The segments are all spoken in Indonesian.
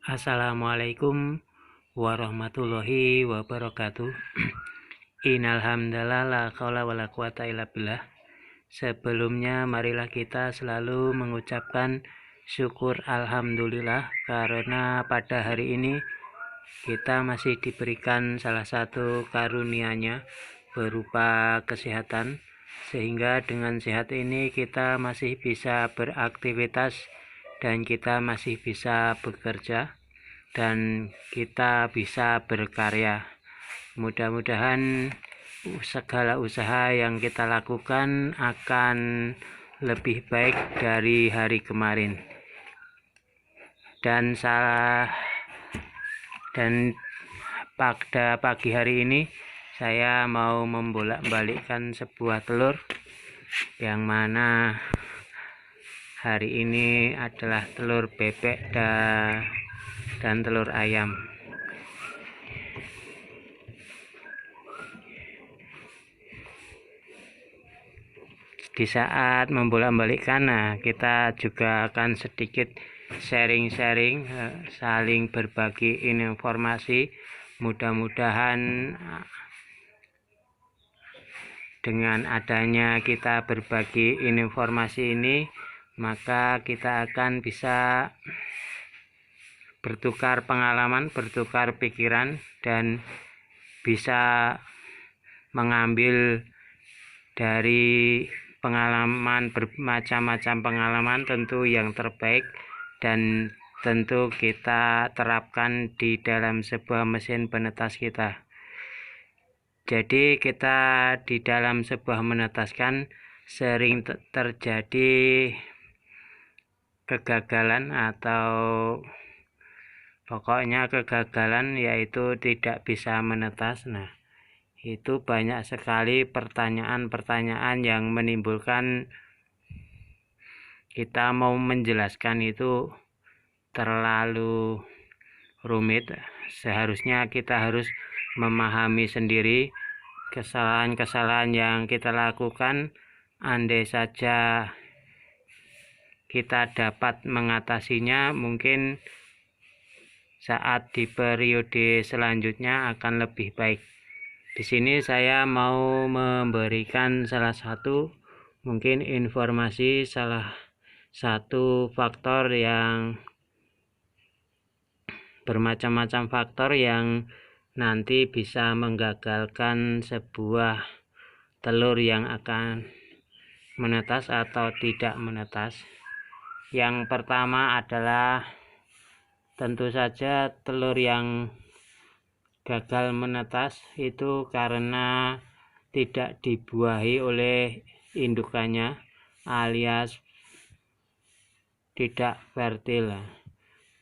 Assalamualaikum warahmatullahi wabarakatuh. Innal hamdalillah la qaula wala quwata illa billah. Sebelumnya marilah kita selalu mengucapkan syukur alhamdulillah karena pada hari ini kita masih diberikan salah satu karunia-Nya berupa kesehatan, sehingga dengan sehat ini kita masih bisa beraktivitas dan kita masih bisa bekerja dan kita bisa berkarya. Mudah-mudahan segala usaha yang kita lakukan akan lebih baik dari hari kemarin. Dan pada pagi hari ini saya mau membolak-balikkan sebuah telur, yang mana hari ini adalah telur bebek dan telur ayam. Di saat membolak-balikkan, kita juga akan sedikit sharing-sharing, saling berbagi informasi. Mudah-mudahan dengan adanya kita berbagi informasi ini, maka kita akan bisa bertukar pengalaman, bertukar pikiran, dan bisa mengambil dari pengalaman, bermacam-macam pengalaman, tentu yang terbaik, dan tentu kita terapkan di dalam sebuah mesin penetas kita. Jadi kita di dalam sebuah menetaskan sering terjadi kegagalan, atau pokoknya kegagalan, yaitu tidak bisa menetas. Itu banyak sekali pertanyaan-pertanyaan yang menimbulkan kita mau menjelaskan itu terlalu rumit. Seharusnya kita harus memahami sendiri kesalahan-kesalahan yang kita lakukan. Andai saja kita dapat mengatasinya, mungkin saat di periode selanjutnya akan lebih baik. Di sini saya mau memberikan salah satu mungkin informasi, salah satu faktor yang bermacam-macam faktor yang nanti bisa menggagalkan sebuah telur yang akan menetas atau tidak menetas. Yang pertama adalah tentu saja telur yang gagal menetas itu karena tidak dibuahi oleh indukannya, alias tidak fertil.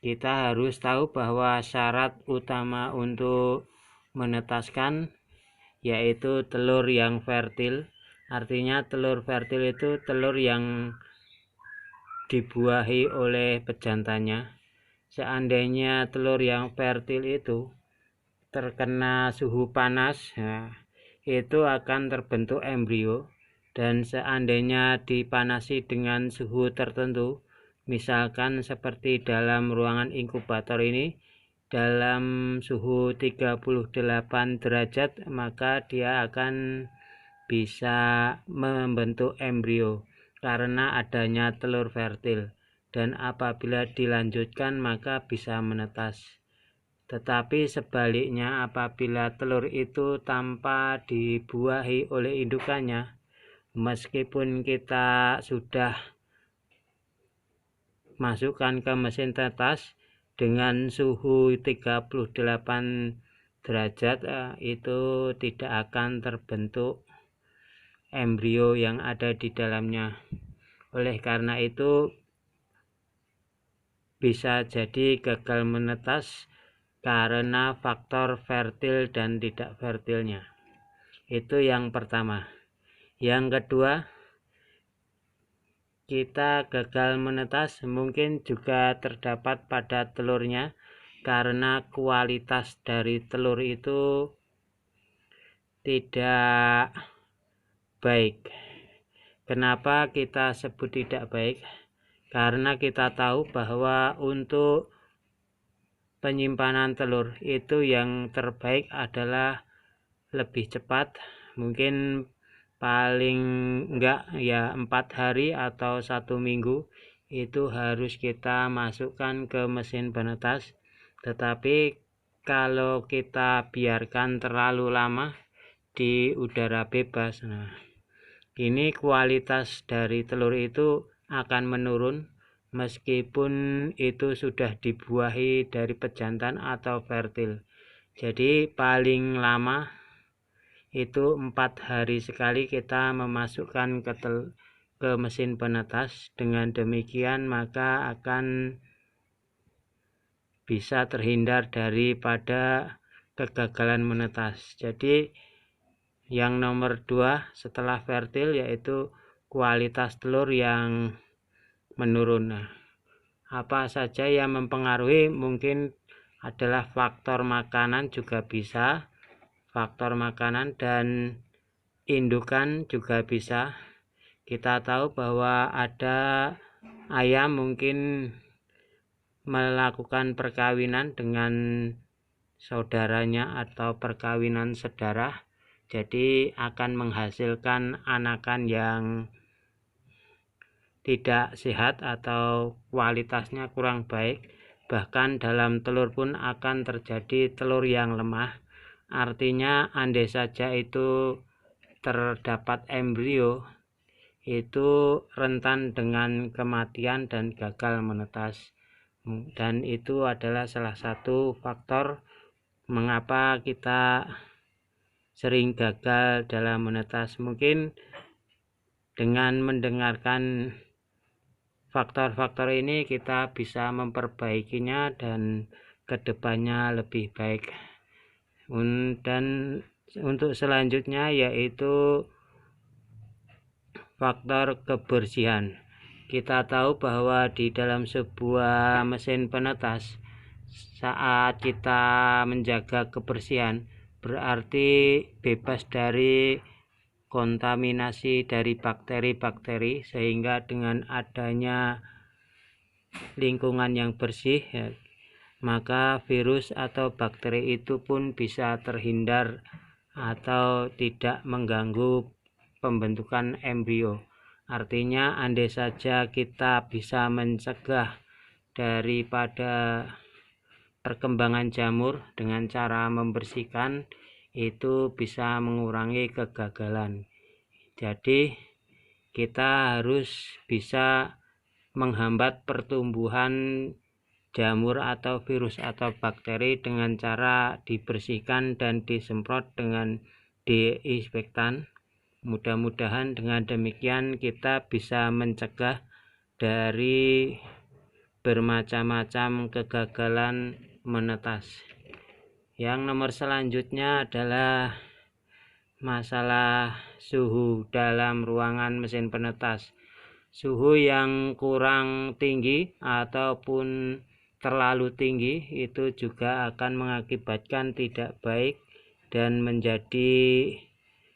Kita harus tahu bahwa syarat utama untuk menetaskan yaitu telur yang fertil. Artinya telur fertil itu telur yang dibuahi oleh pejantannya. Seandainya telur yang fertil itu terkena suhu panas, itu akan terbentuk embrio. Dan seandainya dipanasi dengan suhu tertentu, misalkan seperti dalam ruangan inkubator ini, dalam suhu 38 derajat, maka dia akan bisa membentuk embrio karena adanya telur fertil, dan apabila dilanjutkan maka bisa menetas. Tetapi sebaliknya, apabila telur itu tanpa dibuahi oleh indukannya, meskipun kita sudah masukkan ke mesin tetas dengan suhu 38 derajat, itu tidak akan terbentuk embrio yang ada di dalamnya. Oleh karena itu bisa jadi gagal menetas karena faktor fertil dan tidak fertilnya. Itu yang pertama. Yang kedua, kita gagal menetas mungkin juga terdapat pada telurnya karena kualitas dari telur itu tidak baik. Kenapa kita sebut tidak baik? Karena kita tahu bahwa untuk penyimpanan telur itu yang terbaik adalah lebih cepat, mungkin paling enggak ya 4 hari atau 1 minggu itu harus kita masukkan ke mesin penetas. Tetapi kalau kita biarkan terlalu lama di udara bebas, nah ini kualitas dari telur itu akan menurun meskipun itu sudah dibuahi dari pejantan atau fertil. Jadi paling lama itu 4 hari sekali kita memasukkan ke mesin penetas. Dengan demikian maka akan bisa terhindar daripada kegagalan menetas. Jadi yang nomor 2 setelah fertil yaitu kualitas telur yang menurun. Nah, apa saja yang mempengaruhi? Mungkin adalah faktor makanan juga bisa, faktor makanan dan indukan juga bisa. Kita tahu bahwa ada ayam mungkin melakukan perkawinan dengan saudaranya atau perkawinan sedarah, jadi akan menghasilkan anakan yang tidak sehat atau kualitasnya kurang baik. Bahkan dalam telur pun akan terjadi telur yang lemah. Artinya andai saja itu terdapat embrio, itu rentan dengan kematian dan gagal menetas. Dan itu adalah salah satu faktor mengapa kita sering gagal dalam menetas. Mungkin dengan mendengarkan faktor-faktor ini kita bisa memperbaikinya dan kedepannya lebih baik. Dan untuk selanjutnya yaitu faktor kebersihan. Kita tahu bahwa di dalam sebuah mesin penetas, saat kita menjaga kebersihan berarti bebas dari kontaminasi dari bakteri-bakteri, sehingga dengan adanya lingkungan yang bersih ya, maka virus atau bakteri itu pun bisa terhindar atau tidak mengganggu pembentukan embrio. Artinya andai saja kita bisa mencegah daripada perkembangan jamur dengan cara membersihkan, itu bisa mengurangi kegagalan. Jadi kita harus bisa menghambat pertumbuhan jamur atau virus atau bakteri dengan cara dibersihkan dan disemprot dengan disinfektan. Mudah-mudahan dengan demikian kita bisa mencegah dari bermacam-macam kegagalan menetas. Yang nomor selanjutnya adalah masalah suhu dalam ruangan mesin penetas. Suhu yang kurang tinggi ataupun terlalu tinggi itu juga akan mengakibatkan tidak baik dan menjadi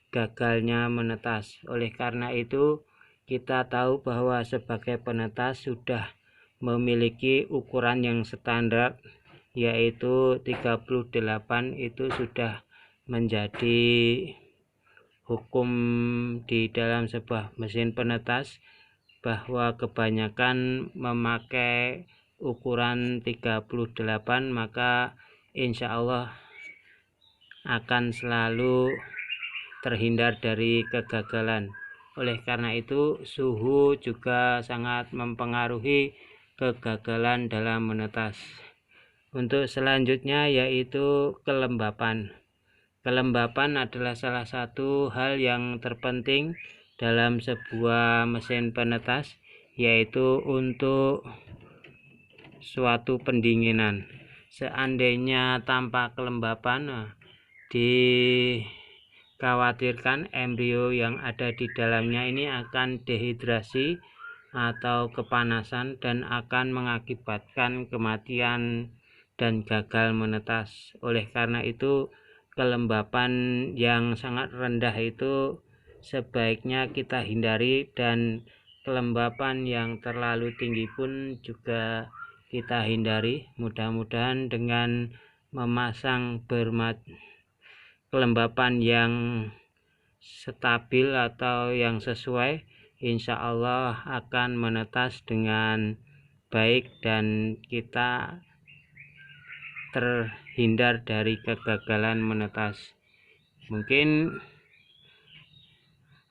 gagalnya menetas. Oleh karena itu kita tahu bahwa sebagai penetas sudah memiliki ukuran yang standar, yaitu 38 itu sudah menjadi hukum di dalam sebuah mesin penetas, bahwa kebanyakan memakai ukuran 38, maka insya Allah akan selalu terhindar dari kegagalan. Oleh karena itu suhu juga sangat mempengaruhi kegagalan dalam menetas. Untuk selanjutnya yaitu kelembapan. Kelembapan adalah salah satu hal yang terpenting dalam sebuah mesin penetas, yaitu untuk suatu pendinginan. Seandainya tanpa kelembapan, dikhawatirkan embrio yang ada di dalamnya ini akan dehidrasi atau kepanasan dan akan mengakibatkan kematian dan gagal menetas. Oleh karena itu kelembapan yang sangat rendah itu sebaiknya kita hindari, dan kelembapan yang terlalu tinggi pun juga kita hindari. Mudah-mudahan dengan memasang kelembapan yang stabil atau yang sesuai, insya Allah akan menetas dengan baik dan kita terhindar dari kegagalan menetas. Mungkin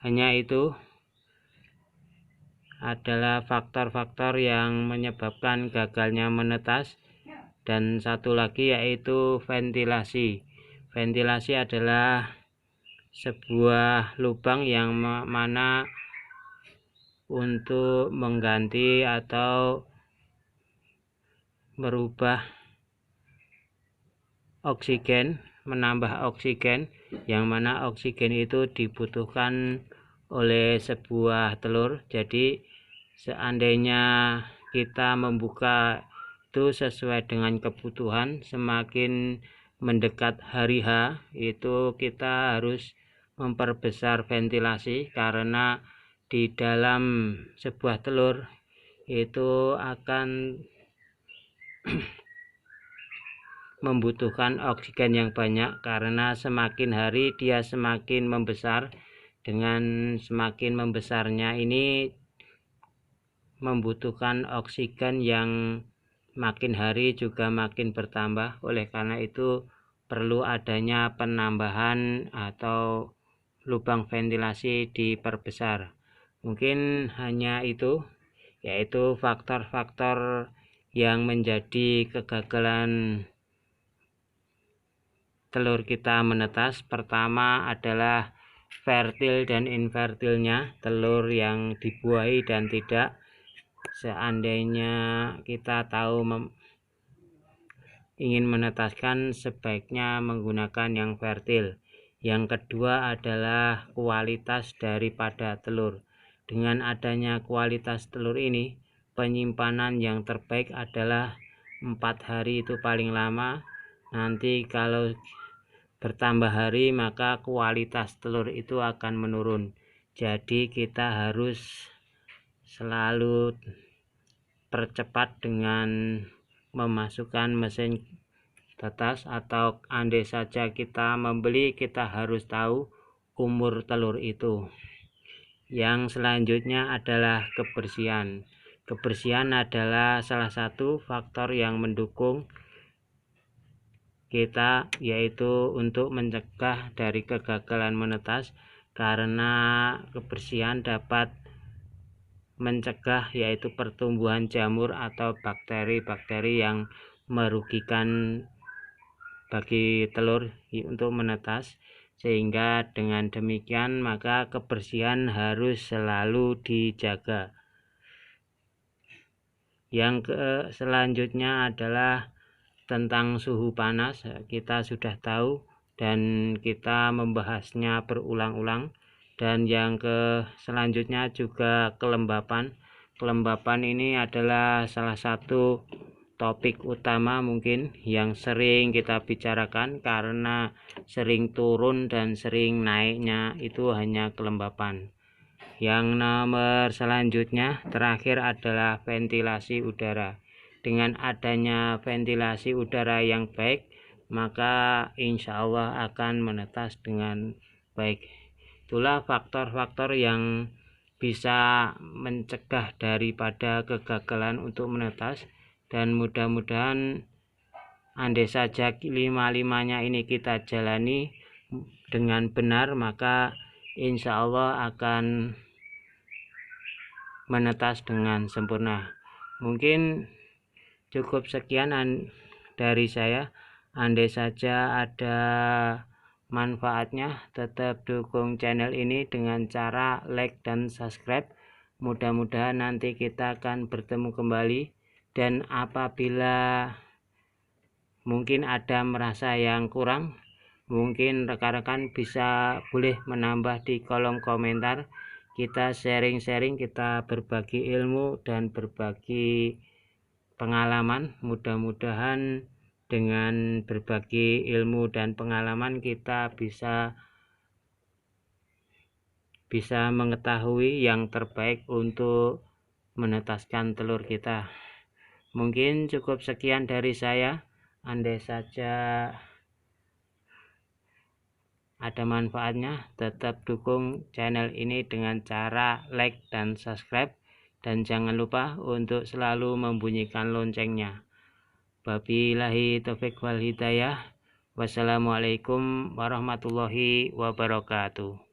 hanya itu adalah faktor-faktor yang menyebabkan gagalnya menetas. Dan satu lagi yaitu ventilasi. Ventilasi adalah sebuah lubang yang mana untuk mengganti atau merubah oksigen, menambah oksigen, yang mana oksigen itu dibutuhkan oleh sebuah telur. Jadi seandainya kita membuka itu sesuai dengan kebutuhan, semakin mendekat hari H itu kita harus memperbesar ventilasi, karena di dalam sebuah telur itu akan membutuhkan oksigen yang banyak, karena semakin hari dia semakin membesar. Dengan semakin membesarnya ini membutuhkan oksigen yang makin hari juga makin bertambah. Oleh karena itu perlu adanya penambahan atau lubang ventilasi diperbesar. Mungkin hanya itu, yaitu faktor-faktor yang menjadi kegagalan telur kita menetas. Pertama adalah fertil dan infertilnya, telur yang dibuahi dan tidak. Seandainya kita tahu ingin menetaskan, sebaiknya menggunakan yang fertil. Yang kedua adalah kualitas daripada telur. Dengan adanya kualitas telur ini, penyimpanan yang terbaik adalah 4 hari itu paling lama. Nanti kalau bertambah hari maka kualitas telur itu akan menurun. Jadi kita harus selalu percepat dengan memasukkan mesin tetas, atau andai saja kita membeli, kita harus tahu umur telur itu. Yang selanjutnya adalah kebersihan. Kebersihan adalah salah satu faktor yang mendukung kita, yaitu untuk mencegah dari kegagalan menetas, karena kebersihan dapat mencegah yaitu pertumbuhan jamur atau bakteri-bakteri yang merugikan bagi telur untuk menetas. Sehingga dengan demikian maka kebersihan harus selalu dijaga. Yang selanjutnya adalah tentang suhu panas. Kita sudah tahu dan kita membahasnya berulang-ulang. Dan yang selanjutnya juga kelembapan. Kelembapan ini adalah salah satu topik utama mungkin yang sering kita bicarakan, karena sering turun dan sering naiknya itu hanya kelembapan. Yang nomor selanjutnya terakhir adalah ventilasi udara. Dengan adanya ventilasi udara yang baik, maka insya Allah akan menetas dengan baik. Itulah faktor-faktor yang bisa mencegah daripada kegagalan untuk menetas. Dan mudah-mudahan andai saja 5-5-nya ini kita jalani dengan benar, maka insya Allah akan menetas dengan sempurna. Mungkin cukup sekian dari saya. Andai saja ada manfaatnya, tetap dukung channel ini dengan cara like dan subscribe. Mudah-mudahan nanti kita akan bertemu kembali. Dan apabila mungkin ada merasa yang kurang, mungkin rekan-rekan boleh menambah di kolom komentar. Kita sharing-sharing, kita berbagi ilmu dan berbagi pengalaman. Mudah-mudahan dengan berbagi ilmu dan pengalaman kita bisa mengetahui yang terbaik untuk menetaskan telur kita. Mungkin cukup sekian dari saya. Andai saja ada manfaatnya, tetap dukung channel ini dengan cara like dan subscribe, dan jangan lupa untuk selalu membunyikan loncengnya. Wabillahi taufiq wal hidayah. Wassalamualaikum warahmatullahi wabarakatuh.